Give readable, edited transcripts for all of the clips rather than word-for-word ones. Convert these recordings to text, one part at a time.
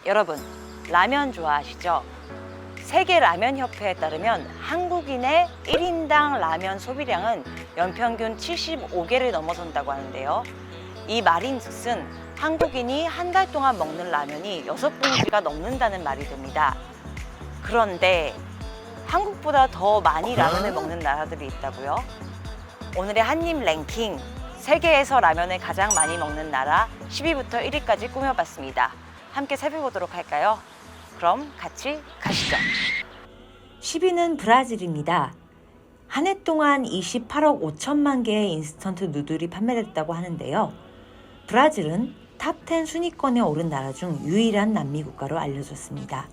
여러분, 라면 좋아하시죠? 세계 라면 협회에 따르면 한국인의 1인당 라면 소비량은 연평균 75개를 넘어선다고 하는데요. 이 말인즉슨 한국인이 한 달 동안 먹는 라면이 6봉지가 넘는다는 말이 됩니다. 그런데 한국보다 더 많이 라면을 먹는 나라들이 있다고요? 오늘의 한입 랭킹, 세계에서 라면을 가장 많이 먹는 나라 10위부터 1위까지 꾸며봤습니다. 함께 살펴보도록 할까요? 그럼 같이 가시죠. 10위는 브라질입니다. 한 해 동안 28억 5천만 개의 인스턴트 누들이 판매됐다고 하는데요. 브라질은 탑10 순위권에 오른 나라 중 유일한 남미 국가로 알려졌습니다.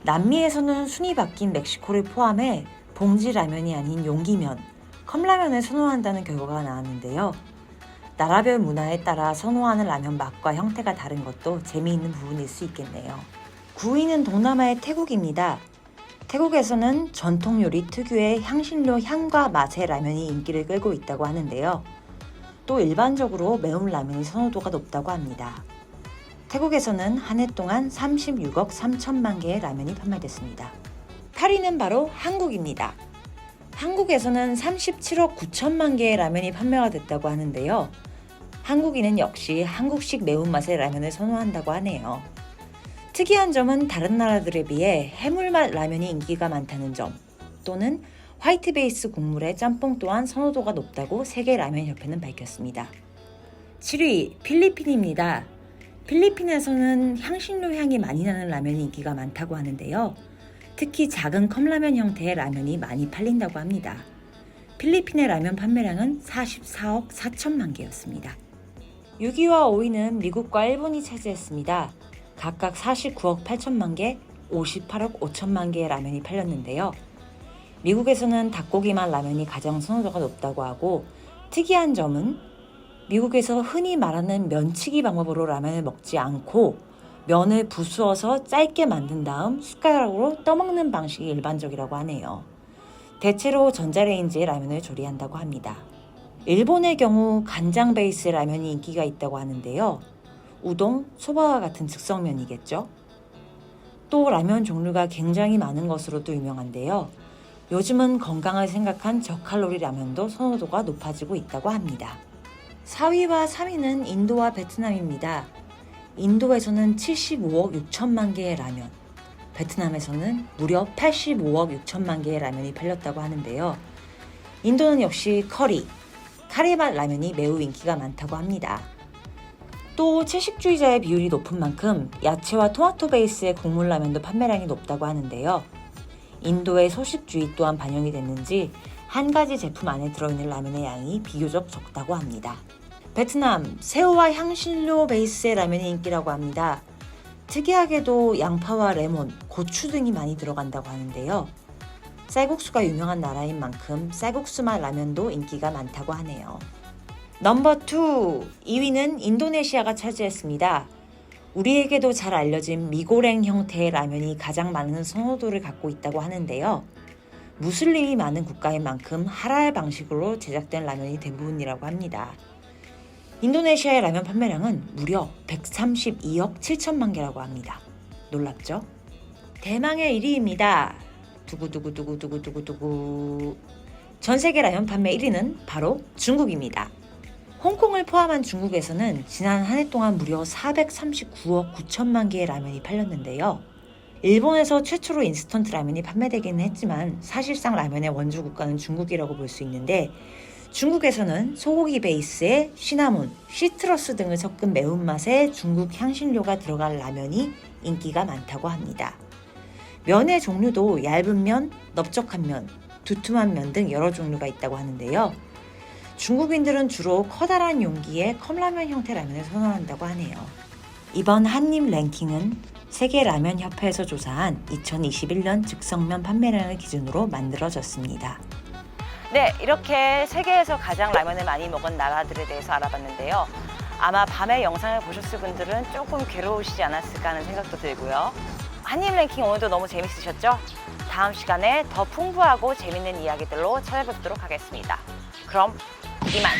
남미에서는 순위 바뀐 멕시코를 포함해 봉지 라면이 아닌 용기면, 컵라면을 선호한다는 결과가 나왔는데요. 나라별 문화에 따라 선호하는 라면 맛과 형태가 다른 것도 재미있는 부분일 수 있겠네요. 9위는 동남아의 태국입니다. 태국에서는 전통 요리 특유의 향신료 향과 맛의 라면이 인기를 끌고 있다고 하는데요. 또 일반적으로 매운 라면의 선호도가 높다고 합니다. 태국에서는 한 해 동안 36억 3천만 개의 라면이 판매됐습니다. 8위는 바로 한국입니다. 한국에서는 37억 9천만 개의 라면이 판매가 됐다고 하는데요. 한국인은 역시 한국식 매운맛의 라면을 선호한다고 하네요. 특이한 점은 다른 나라들에 비해 해물맛 라면이 인기가 많다는 점, 또는 화이트 베이스 국물의 짬뽕 또한 선호도가 높다고 세계라면협회는 밝혔습니다. 7위, 필리핀입니다. 필리핀에서는 향신료 향이 많이 나는 라면이 인기가 많다고 하는데요. 특히 작은 컵라면 형태의 라면이 많이 팔린다고 합니다. 필리핀의 라면 판매량은 44억 4천만 개였습니다. 6위와 5위는 미국과 일본이 차지했습니다. 각각 49억 8천만 개, 58억 5천만 개의 라면이 팔렸는데요. 미국에서는 닭고기맛 라면이 가장 선호도가 높다고 하고, 특이한 점은 미국에서 흔히 말하는 면치기 방법으로 라면을 먹지 않고 면을 부수어서 짧게 만든 다음 숟가락으로 떠먹는 방식이 일반적이라고 하네요. 대체로 전자레인지에 라면을 조리한다고 합니다. 일본의 경우 간장 베이스 라면이 인기가 있다고 하는데요. 우동, 소바와 같은 즉석면이겠죠. 또 라면 종류가 굉장히 많은 것으로도 유명한데요. 요즘은 건강을 생각한 저칼로리 라면도 선호도가 높아지고 있다고 합니다. 4위와 3위는 인도와 베트남입니다. 인도에서는 75억 6천만 개의 라면, 베트남에서는 무려 85억 6천만 개의 라면이 팔렸다고 하는데요. 인도는 역시 카레맛 라면이 매우 인기가 많다고 합니다. 또 채식주의자의 비율이 높은 만큼 야채와 토마토 베이스의 국물 라면도 판매량이 높다고 하는데요. 인도의 소식주의 또한 반영이 됐는지 한 가지 제품 안에 들어있는 라면의 양이 비교적 적다고 합니다. 베트남, 새우와 향신료 베이스의 라면이 인기라고 합니다. 특이하게도 양파와 레몬, 고추 등이 많이 들어간다고 하는데요. 쌀국수가 유명한 나라인 만큼 쌀국수맛 라면도 인기가 많다고 하네요. 넘버 2, 2위는 인도네시아가 차지했습니다. 우리에게도 잘 알려진 미고랭 형태의 라면이 가장 많은 선호도를 갖고 있다고 하는데요. 무슬림이 많은 국가인 만큼 하랄 방식으로 제작된 라면이 대부분이라고 합니다. 인도네시아의 라면 판매량은 무려 132억 7천만 개라고 합니다. 놀랍죠? 대망의 1위입니다. 두구두구두구두구두구두구. 전 세계 라면 판매 1위는 바로 중국입니다. 홍콩을 포함한 중국에서는 지난 한 해 동안 무려 439억 9천만 개의 라면이 팔렸는데요. 일본에서 최초로 인스턴트 라면이 판매되기는 했지만 사실상 라면의 원조 국가는 중국이라고 볼 수 있는데, 중국에서는 소고기 베이스에 시나몬, 시트러스 등을 섞은 매운맛의 중국 향신료가 들어간 라면이 인기가 많다고 합니다. 면의 종류도 얇은 면, 넓적한 면, 두툼한 면 등 여러 종류가 있다고 하는데요. 중국인들은 주로 커다란 용기의 컵라면 형태 라면을 선호한다고 하네요. 이번 한입 랭킹은 세계라면협회에서 조사한 2021년 즉석면 판매량을 기준으로 만들어졌습니다. 네, 이렇게 세계에서 가장 라면을 많이 먹은 나라들에 대해서 알아봤는데요. 아마 밤에 영상을 보셨을 분들은 조금 괴로우시지 않았을까 하는 생각도 들고요. 한입 랭킹 오늘도 너무 재밌으셨죠? 다음 시간에 더 풍부하고 재밌는 이야기들로 찾아뵙도록 하겠습니다. 그럼 이만!